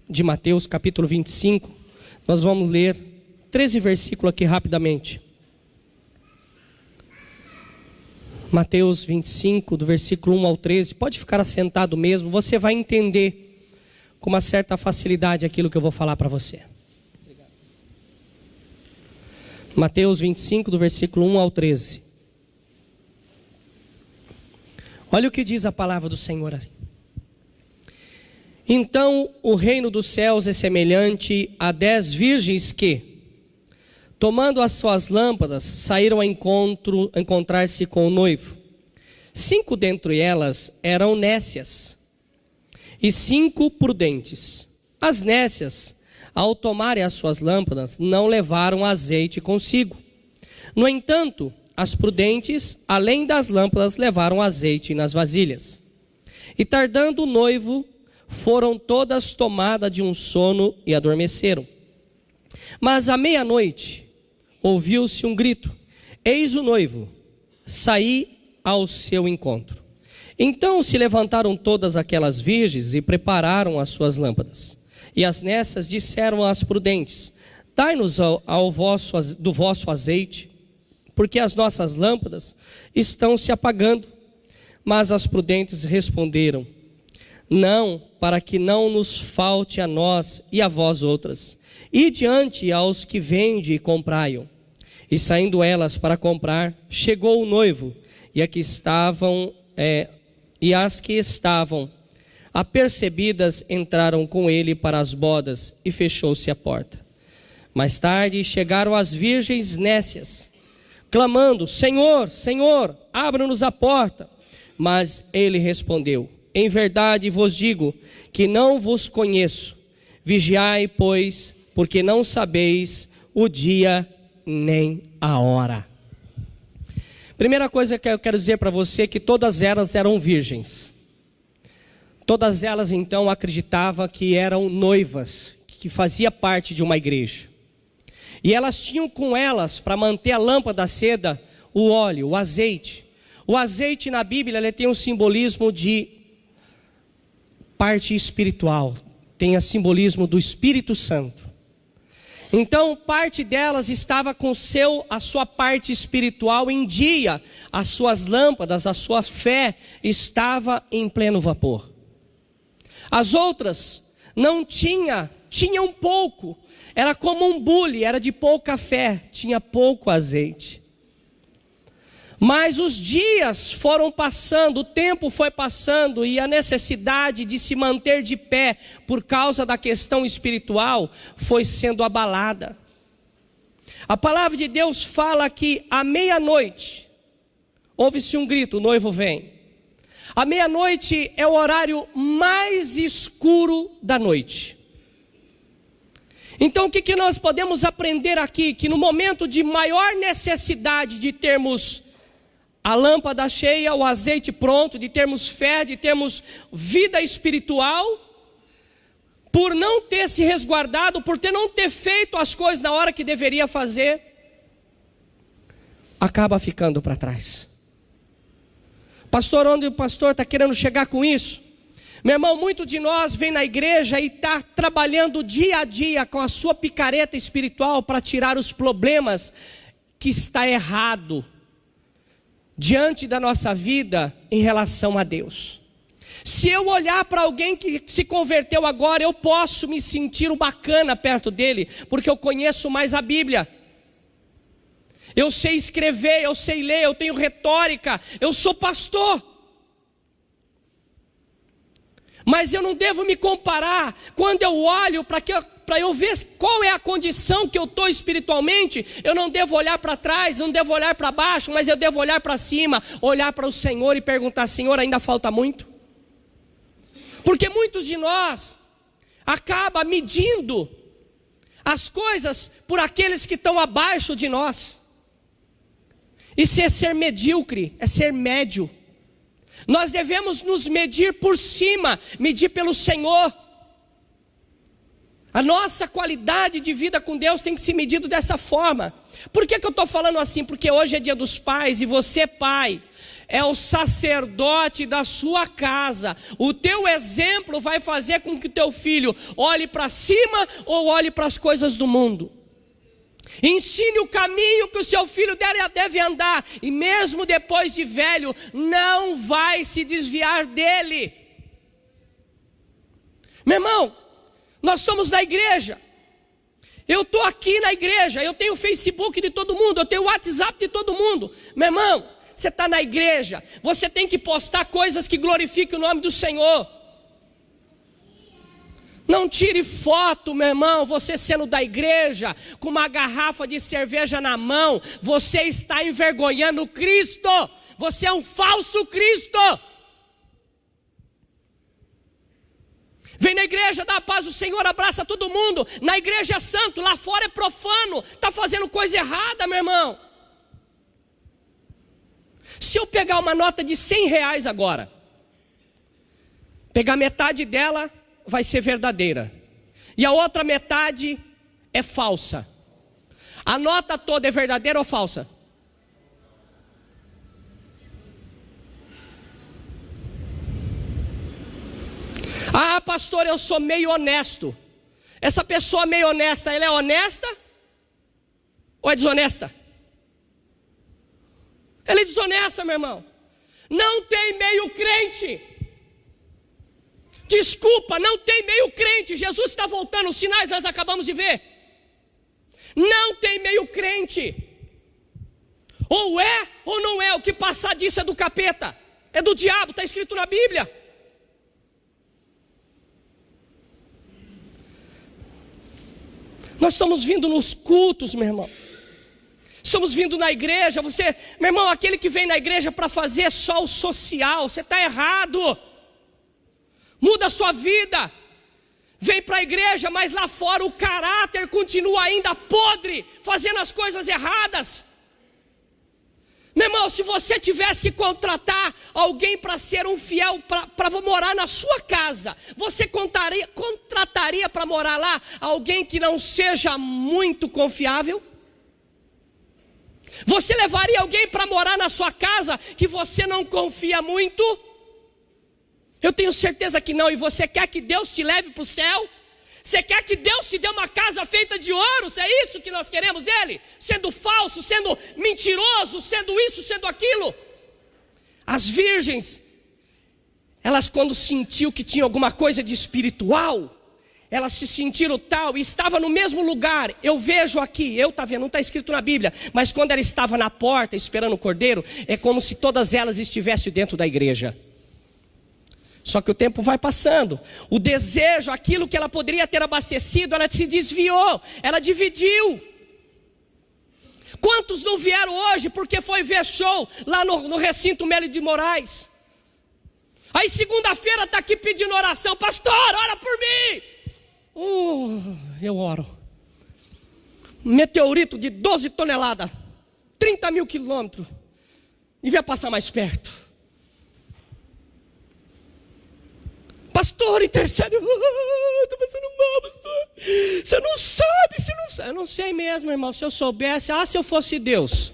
de Mateus, capítulo 25. Nós vamos ler 13 versículos aqui rapidamente. Mateus 25, do versículo 1 ao 13. Pode ficar assentado mesmo, você vai entender com uma certa facilidade aquilo que eu vou falar para você. Mateus 25, do versículo 1 ao 13. Olha o que diz a palavra do Senhor. Então o reino dos céus é semelhante a 10 virgens que, tomando as suas lâmpadas, saíram a encontrar-se com o noivo. 5 dentre elas eram nécias e 5 prudentes. As nécias, ao tomarem as suas lâmpadas, não levaram azeite consigo. No entanto, as prudentes, além das lâmpadas, levaram azeite nas vasilhas. E tardando o noivo, foram todas tomadas de um sono e adormeceram. Mas à meia-noite, ouviu-se um grito: eis o noivo, saí ao seu encontro. Então se levantaram todas aquelas virgens e prepararam as suas lâmpadas. E as nécias disseram às prudentes: dai-nos do vosso azeite, porque as nossas lâmpadas estão se apagando. Mas as prudentes responderam: não, para que não nos falte a nós e a vós outras. E diante aos que vendem e comprai-o. E saindo elas para comprar, chegou o noivo, e as que estavam apercebidas entraram com ele para as bodas, e fechou-se a porta. Mais tarde chegaram as virgens nécias, clamando: Senhor, Senhor, abra-nos a porta. Mas ele respondeu: em verdade vos digo que não vos conheço. Vigiai, pois, porque não sabeis o dia nem a hora. Primeira coisa que eu quero dizer para você é que todas elas eram virgens. Todas elas então acreditavam que eram noivas, que fazia parte de uma igreja. E elas tinham com elas, para manter a lâmpada acesa, o óleo, o azeite. O azeite na Bíblia ele tem um simbolismo de parte espiritual, tem o simbolismo do Espírito Santo. Então parte delas estava com a sua parte espiritual em dia, as suas lâmpadas, a sua fé estava em pleno vapor. As outras não tinham um pouco, era como um bule, era de pouca fé, tinha pouco azeite. Mas os dias foram passando, o tempo foi passando, e a necessidade de se manter de pé por causa da questão espiritual foi sendo abalada. A palavra de Deus fala que à meia-noite ouve-se um grito: o noivo vem. A meia-noite é o horário mais escuro da noite. Então o que nós podemos aprender aqui? Que no momento de maior necessidade de termos a lâmpada cheia, o azeite pronto, de termos fé, de termos vida espiritual, por não ter se resguardado, por não ter feito as coisas na hora que deveria fazer, acaba ficando para trás. Pastor, onde o pastor está querendo chegar com isso? Meu irmão, muito de nós vem na igreja e está trabalhando dia a dia com a sua picareta espiritual para tirar os problemas que está errado diante da nossa vida em relação a Deus. Se eu olhar para alguém que se converteu agora, eu posso me sentir o bacana perto dele, porque eu conheço mais a Bíblia. Eu sei escrever, eu sei ler, eu tenho retórica, eu sou pastor. Mas eu não devo me comparar. Quando eu olho para eu ver qual é a condição que eu estou espiritualmente, eu não devo olhar para trás, não devo olhar para baixo, mas eu devo olhar para cima, olhar para o Senhor e perguntar: Senhor, ainda falta muito? Porque muitos de nós acabam medindo as coisas por aqueles que estão abaixo de nós. Isso é ser medíocre, é ser médio. Nós devemos nos medir por cima, medir pelo Senhor. A nossa qualidade de vida com Deus tem que ser medida dessa forma. Por que eu estou falando assim? Porque hoje é dia dos pais e você, pai, é o sacerdote da sua casa. O teu exemplo vai fazer com que o teu filho olhe para cima ou olhe para as coisas do mundo. Ensine o caminho que o seu filho deve andar, e mesmo depois de velho, não vai se desviar dele. Meu irmão, nós estamos na igreja. Eu estou aqui na igreja, eu tenho o Facebook de todo mundo, eu tenho o WhatsApp de todo mundo. Meu irmão, você está na igreja, você tem que postar coisas que glorifiquem o nome do Senhor. Não tire foto, meu irmão, você sendo da igreja, com uma garrafa de cerveja na mão. Você está envergonhando Cristo. Você é um falso Cristo. Vem na igreja, dá a paz do Senhor, abraça todo mundo. Na igreja é santo, lá fora é profano. Está fazendo coisa errada, meu irmão. Se eu pegar uma nota de R$100 agora, pegar metade dela, vai ser verdadeira, e a outra metade é falsa. A nota toda é verdadeira ou falsa? Ah, pastor, eu sou meio honesto. Essa pessoa meio honesta, ela é honesta ou é desonesta? Ela é desonesta, meu irmão. Não tem meio crente. Desculpa, não tem meio crente. Jesus está voltando, os sinais nós acabamos de ver. Não tem meio crente. Ou é ou não é. O que passar disso é do capeta, é do diabo, está escrito na Bíblia. Nós estamos vindo nos cultos, meu irmão. Estamos vindo na igreja. Você, meu irmão, aquele que vem na igreja para fazer só o social, você está errado. Muda a sua vida. Vem para a igreja, mas lá fora o caráter continua ainda podre, fazendo as coisas erradas. Meu irmão, se você tivesse que contratar alguém para ser um fiel, para morar na sua casa, você contrataria para morar lá alguém que não seja muito confiável? Você levaria alguém para morar na sua casa que você não confia muito? Eu tenho certeza que não. E você quer que Deus te leve para o céu? Você quer que Deus te dê uma casa feita de ouro? É isso que nós queremos dele? Sendo falso, sendo mentiroso, sendo isso, sendo aquilo. As virgens, elas quando sentiu que tinha alguma coisa de espiritual, elas se sentiram tal e estava no mesmo lugar. Eu vejo aqui, tá vendo, não está escrito na Bíblia, mas quando ela estava na porta esperando o cordeiro, é como se todas elas estivessem dentro da igreja. Só que o tempo vai passando, o desejo, aquilo que ela poderia ter abastecido, ela se desviou, ela dividiu. Quantos não vieram hoje porque foi ver show lá no recinto Mélio de Moraes? Aí segunda-feira está aqui pedindo oração. Pastor, ora por mim. Eu oro. Meteorito de 12 toneladas, 30 mil quilômetros, e vai passar mais perto. Pastor, intercede. Estou passando mal, pastor. Você não sabe, Eu não sei mesmo, irmão. Se eu soubesse, se eu fosse Deus.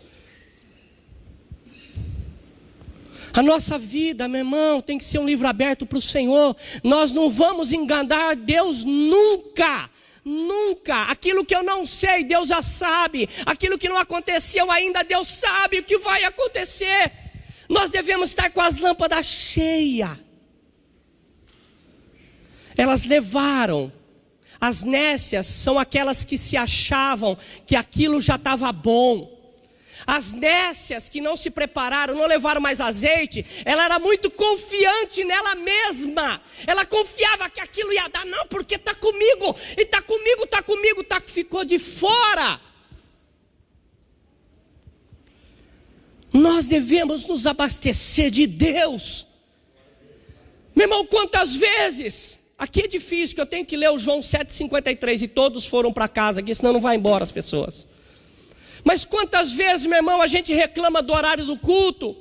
A nossa vida, meu irmão, tem que ser um livro aberto para o Senhor. Nós não vamos enganar Deus nunca. Nunca. Aquilo que eu não sei, Deus já sabe. Aquilo que não aconteceu ainda, Deus sabe o que vai acontecer. Nós devemos estar com as lâmpadas cheias. Elas levaram. As nécias são aquelas que se achavam que aquilo já estava bom. As nécias que não se prepararam, não levaram mais azeite, ela era muito confiante nela mesma. Ela confiava que aquilo ia dar, não, porque está comigo, e está comigo, ficou de fora. Nós devemos nos abastecer de Deus. Meu irmão, quantas vezes... Aqui é difícil, que eu tenho que ler o João 7,53 e todos foram para casa aqui, senão não vai embora as pessoas. Mas quantas vezes, meu irmão, a gente reclama do horário do culto,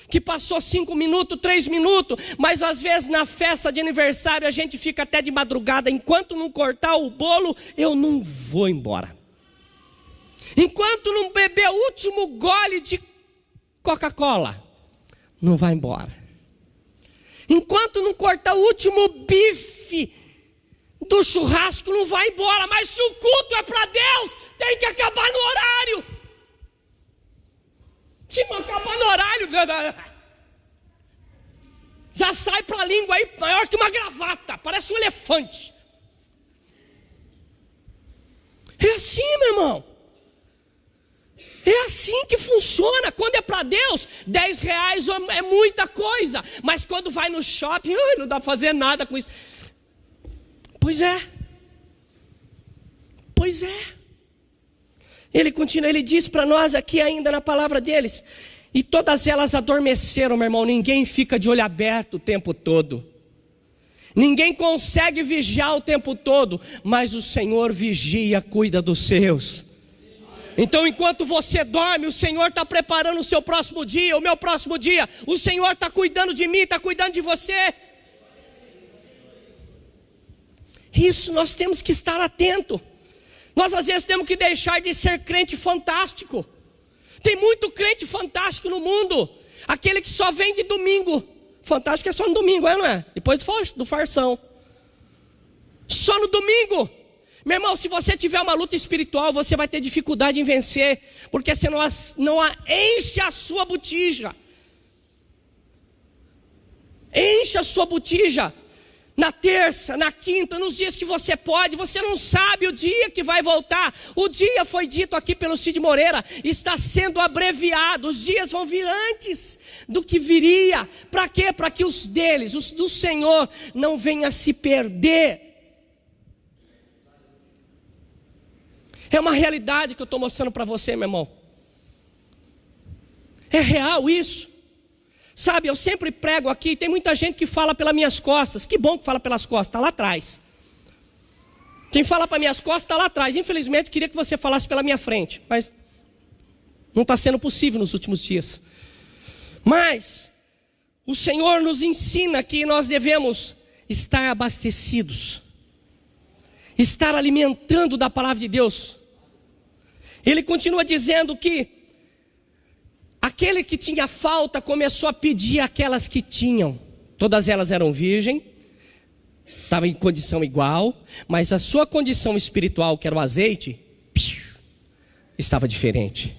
que passou 5 minutos, 3 minutos, mas às vezes na festa de aniversário a gente fica até de madrugada, enquanto não cortar o bolo, eu não vou embora. Enquanto não beber o último gole de Coca-Cola, não vai embora. Enquanto não cortar o último bife do churrasco, não vai embora. Mas se o culto é para Deus, tem que acabar no horário. Se não acabar no horário, já sai para a língua aí maior que uma gravata, parece um elefante. É assim, meu irmão. É assim que funciona. Quando é para Deus, R$10 é muita coisa. Mas quando vai no shopping, não dá para fazer nada com isso. Pois é. Pois é. Ele continua, ele diz para nós aqui ainda na palavra deles: e todas elas adormeceram, meu irmão. Ninguém fica de olho aberto o tempo todo. Ninguém consegue vigiar o tempo todo, mas o Senhor vigia, cuida dos seus. Então enquanto você dorme, o Senhor está preparando o seu próximo dia, o meu próximo dia. O Senhor está cuidando de mim, está cuidando de você. Isso nós temos que estar atento. Nós às vezes temos que deixar de ser crente fantástico. Tem muito crente fantástico no mundo. Aquele que só vem de domingo. Fantástico é só no domingo, não é? Depois do farsão. Só no domingo. Meu irmão, se você tiver uma luta espiritual, você vai ter dificuldade em vencer. Porque você não enche a sua botija. Enche a sua botija. Na terça, na quinta, nos dias que você pode. Você não sabe o dia que vai voltar. O dia foi dito aqui pelo Cid Moreira, está sendo abreviado. Os dias vão vir antes do que viria. Para quê? Para que os deles, os do Senhor, não venham a se perder. É uma realidade que eu estou mostrando para você, meu irmão. É real isso. Sabe, eu sempre prego aqui, tem muita gente que fala pelas minhas costas. Que bom que fala pelas costas, está lá atrás. Quem fala para minhas costas está lá atrás. Infelizmente, eu queria que você falasse pela minha frente, mas não está sendo possível nos últimos dias. Mas o Senhor nos ensina que nós devemos estar abastecidos, estar alimentando da palavra de Deus. Ele continua dizendo que aquele que tinha falta começou a pedir aquelas que tinham. Todas elas eram virgem, estavam em condição igual, mas a sua condição espiritual, que era o azeite, estava diferente.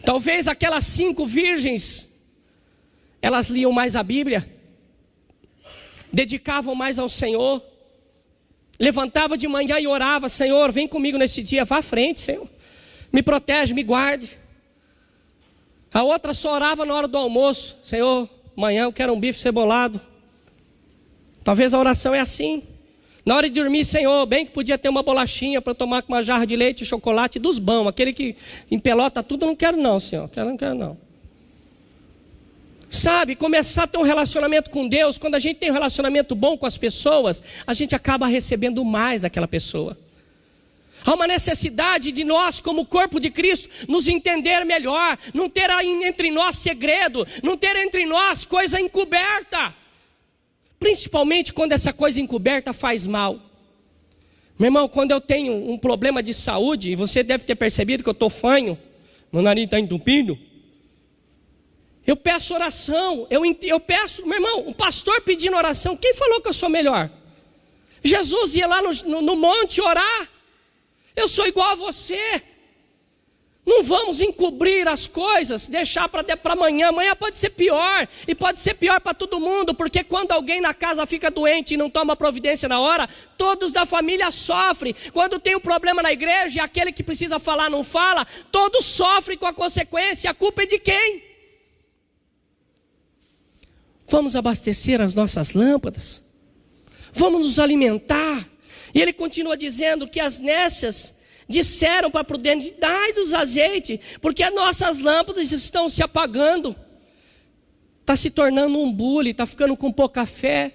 Talvez aquelas 5 virgens, elas liam mais a Bíblia, dedicavam mais ao Senhor, levantava de manhã e orava: Senhor, vem comigo nesse dia, vá à frente, Senhor, me protege, me guarde. A outra só orava na hora do almoço: Senhor, amanhã eu quero um bife cebolado. Talvez a oração é assim. Na hora de dormir: Senhor, bem que podia ter uma bolachinha para tomar com uma jarra de leite e chocolate dos bons. Aquele que empelota tudo, eu não quero não, Senhor, não quero não. Sabe, começar a ter um relacionamento com Deus. Quando a gente tem um relacionamento bom com as pessoas, a gente acaba recebendo mais daquela pessoa. Há uma necessidade de nós, como corpo de Cristo, nos entender melhor. Não ter entre nós segredo, não ter entre nós coisa encoberta. Principalmente quando essa coisa encoberta faz mal. Meu irmão, quando eu tenho um problema de saúde, e você deve ter percebido que eu estou fanho, meu nariz está entupido, eu peço oração, eu peço, meu irmão, um pastor pedindo oração. Quem falou que eu sou melhor? Jesus ia lá no monte orar. Eu sou igual a você. Não vamos encobrir as coisas, deixar para amanhã. Amanhã pode ser pior, e pode ser pior para todo mundo, porque quando alguém na casa fica doente e não toma providência na hora, todos da família sofrem. Quando tem um problema na igreja e aquele que precisa falar não fala, todos sofrem com a consequência. A culpa é de quem? Vamos abastecer as nossas lâmpadas, vamos nos alimentar. E ele continua dizendo que as nécias disseram para Prudente: dai dos azeites, porque as nossas lâmpadas estão se apagando. Está se tornando um bule, está ficando com pouca fé.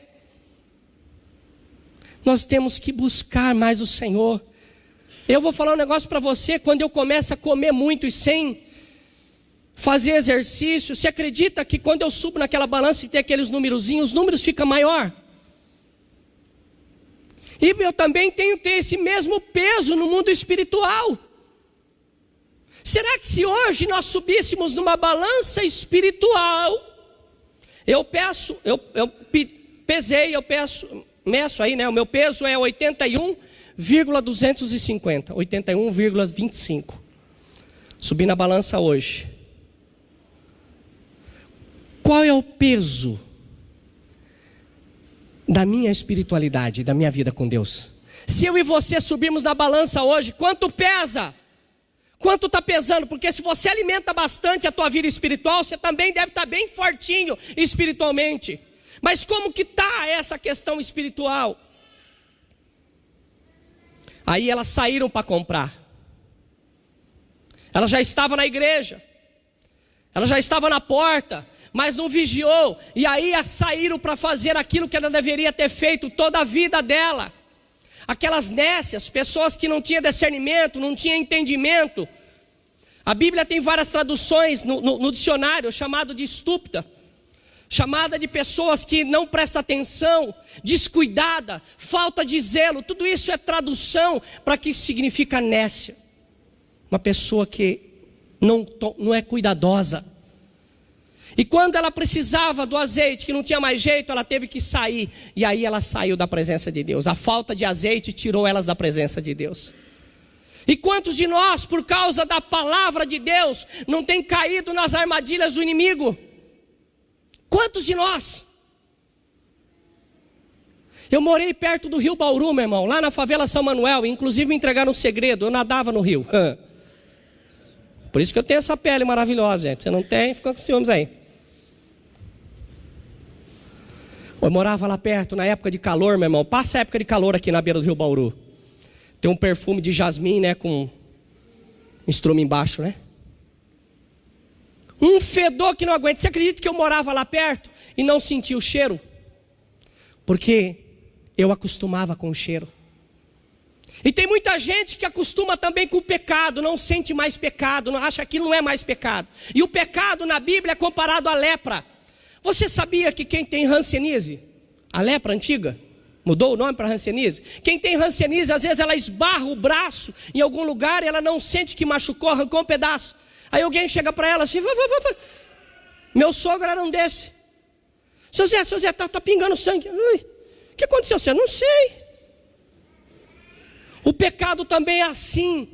Nós temos que buscar mais o Senhor. Eu vou falar um negócio para você: quando eu começo a comer muito e sem fazer exercício, você acredita que quando eu subo naquela balança e tem aqueles numerozinhos, os números ficam maior? E eu também tenho que ter esse mesmo peso no mundo espiritual. Será que se hoje nós subíssemos numa balança espiritual, meço aí, né? O meu peso é 81,250, 81,25. Subi na balança hoje. Qual é o peso da minha espiritualidade, da minha vida com Deus? Se eu e você subirmos na balança hoje, quanto pesa? Quanto está pesando? Porque se você alimenta bastante a tua vida espiritual, você também deve estar bem fortinho espiritualmente. Mas como que está essa questão espiritual? Aí elas saíram para comprar. Ela já estava na igreja, ela já estava na porta, mas não vigiou. E aí saíram para fazer aquilo que ela deveria ter feito toda a vida dela. Aquelas nécias, pessoas que não tinham discernimento, não tinham entendimento. A Bíblia tem várias traduções no dicionário, chamado de estúpida, chamada de pessoas que não prestam atenção, descuidada, falta de zelo. Tudo isso é tradução para que significa nécia. Uma pessoa que não é cuidadosa. E quando ela precisava do azeite, que não tinha mais jeito, ela teve que sair. E aí ela saiu da presença de Deus. A falta de azeite tirou elas da presença de Deus. E quantos de nós, por causa da palavra de Deus, não tem caído nas armadilhas do inimigo? Quantos de nós? Eu morei perto do rio Bauru, meu irmão, lá na favela São Manuel. Inclusive me entregaram um segredo, eu nadava no rio. Por isso que eu tenho essa pele maravilhosa, gente. Você não tem, fica com ciúmes aí. Eu morava lá perto, na época de calor, meu irmão. Passa a época de calor aqui na beira do rio Bauru. Tem um perfume de jasmim, né, com estrume embaixo, né? Um fedor que não aguenta. Você acredita que eu morava lá perto e não sentia o cheiro? Porque eu acostumava com o cheiro. E tem muita gente que acostuma também com o pecado, não sente mais pecado, não acha que aquilo não é mais pecado. E o pecado na Bíblia é comparado à lepra. Você sabia que quem tem hanseníase, a lepra antiga, mudou o nome para hanseníase? Quem tem hanseníase, às vezes ela esbarra o braço em algum lugar e ela não sente que machucou, arrancou um pedaço. Aí alguém chega para ela assim, vai. Meu sogro era um desse. Seu Zé, tá pingando sangue. O que aconteceu? Você não sei. O pecado também é assim.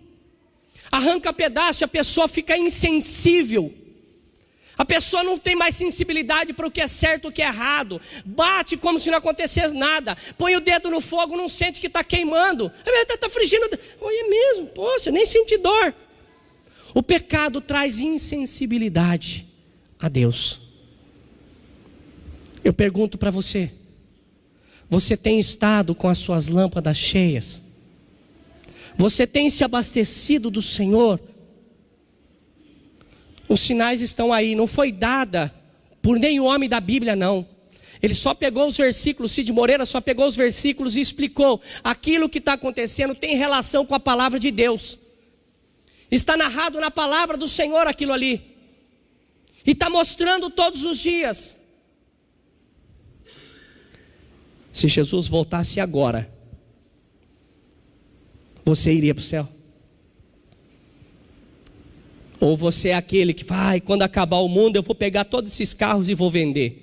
Arranca pedaço, a pessoa fica insensível. A pessoa não tem mais sensibilidade para o que é certo e o que é errado. Bate como se não acontecesse nada. Põe o dedo no fogo, não sente que está queimando. Está frigindo. Oi, é mesmo, poxa, nem senti dor. O pecado traz insensibilidade a Deus. Eu pergunto para você: você tem estado com as suas lâmpadas cheias? Você tem se abastecido do Senhor? Os sinais estão aí. Não foi dada por nenhum homem da Bíblia, não. Ele só pegou os versículos, Cid Moreira só pegou os versículos e explicou. Aquilo que está acontecendo tem relação com a palavra de Deus. Está narrado na palavra do Senhor aquilo ali. E está mostrando todos os dias. Se Jesus voltasse agora, você iria para o céu? Ou você é aquele que vai, quando acabar o mundo eu vou pegar todos esses carros e vou vender.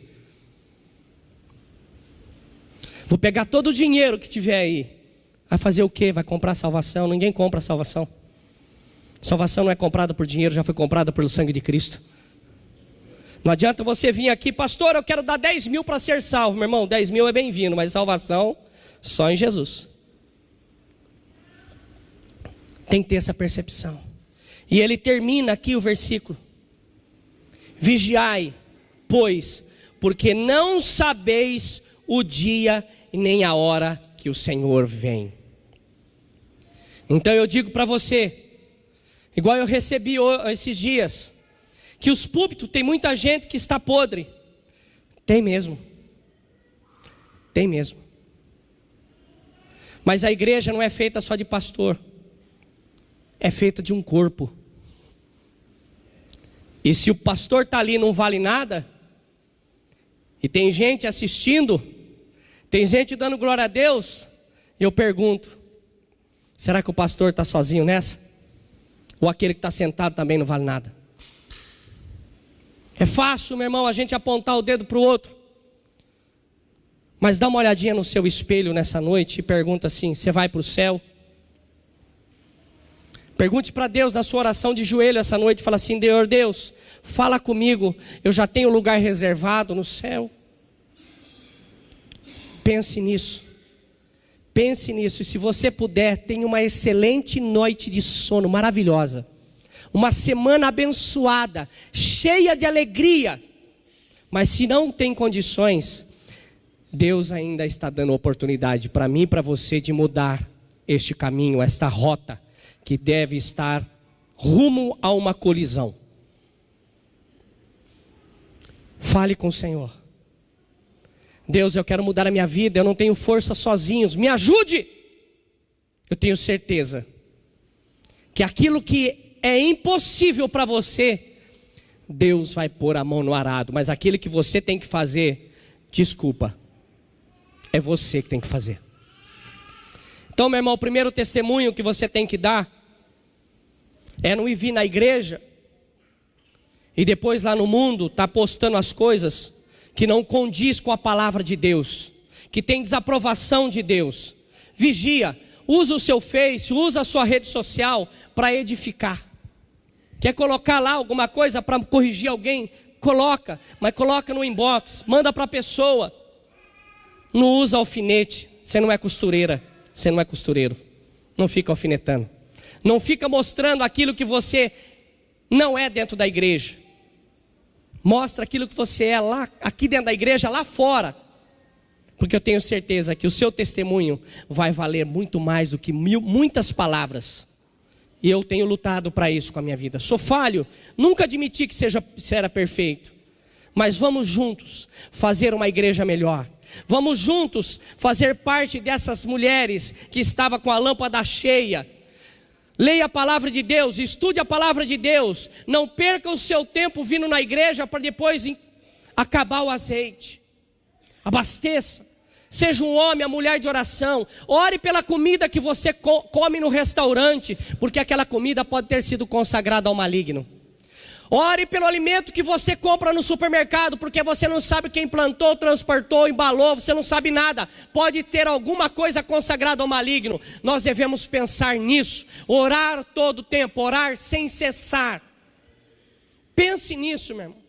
Vou pegar todo o dinheiro que tiver aí. Vai fazer o quê? Vai comprar salvação? Ninguém compra salvação. Salvação não é comprada por dinheiro, já foi comprada pelo sangue de Cristo. Não adianta você vir aqui, pastor, eu quero dar 10 mil para ser salvo. Meu irmão, 10 mil é bem-vindo, mas salvação só em Jesus. Tem que ter essa percepção. E ele termina aqui o versículo: vigiai, pois, porque não sabeis o dia e nem a hora que o Senhor vem. Então eu digo para você, igual eu recebi esses dias, que os púlpitos tem muita gente que está podre. Tem mesmo. Tem mesmo. Mas a igreja não é feita só de pastor. É feita de um corpo. E se o pastor está ali e não vale nada, e tem gente assistindo, tem gente dando glória a Deus, eu pergunto: será que o pastor está sozinho nessa? ou aquele que está sentado também não vale nada. É fácil, meu irmão, a gente apontar o dedo para o outro. Mas dá uma olhadinha no seu espelho nessa noite e pergunta assim: você vai para o céu? Pergunte para Deus na sua oração de joelho essa noite e fala assim: Senhor Deus, fala comigo, eu já tenho lugar reservado no céu. Pense nisso. Pense nisso, e se você puder, tenha uma excelente noite de sono, maravilhosa. Uma semana abençoada, cheia de alegria. Mas se não tem condições, Deus ainda está dando oportunidade para mim e para você de mudar este caminho, esta rota, que deve estar rumo a uma colisão. Fale com o Senhor. Deus, eu quero mudar a minha vida, eu não tenho força sozinhos, me ajude. Eu tenho certeza que aquilo que é impossível para você, Deus vai pôr a mão no arado. Mas aquilo que você tem que fazer, desculpa, é você que tem que fazer. Então, meu irmão, o primeiro testemunho que você tem que dar é não ir vir na igreja e depois lá no mundo tá postando as coisas que não condiz com a palavra de Deus, que tem desaprovação de Deus. Vigia, usa o seu Face, usa a sua rede social para edificar. Quer colocar lá alguma coisa para corrigir alguém? Coloca, mas coloca no inbox, manda para a pessoa. Não usa alfinete, você não é costureira, você não é costureiro. Não fica alfinetando. Não fica mostrando aquilo que você não é dentro da igreja. Mostra aquilo que você é lá, aqui dentro da igreja, lá fora. Porque eu tenho certeza que o seu testemunho vai valer muito mais do que muitas palavras. E eu tenho lutado para isso com a minha vida. Sou falho, nunca admiti que era perfeito. Mas vamos juntos fazer uma igreja melhor. Vamos juntos fazer parte dessas mulheres que estavam com a lâmpada cheia. Leia a palavra de Deus, estude a palavra de Deus. Não perca o seu tempo vindo na igreja para depois acabar o azeite. Abasteça. Seja um homem, a mulher de oração. Ore pela comida que você come no restaurante, porque aquela comida pode ter sido consagrada ao maligno. Ore pelo alimento que você compra no supermercado, porque você não sabe quem plantou, transportou, embalou, você não sabe nada. Pode ter alguma coisa consagrada ao maligno. Nós devemos pensar nisso, orar todo o tempo, orar sem cessar. Pense nisso, meu irmão.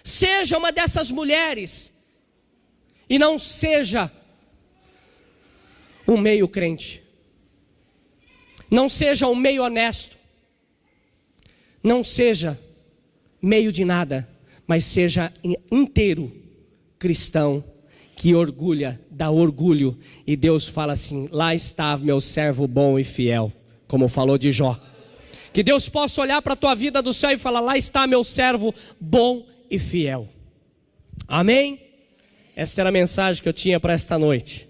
Seja uma dessas mulheres e não seja um meio crente. Não seja um meio honesto. Não seja meio de nada, mas seja inteiro cristão, que dá orgulho, e Deus fala assim: lá está meu servo bom e fiel, como falou de Jó. Que Deus possa olhar para a tua vida do céu e falar: lá está meu servo bom e fiel. Amém? Essa era a mensagem que eu tinha para esta noite.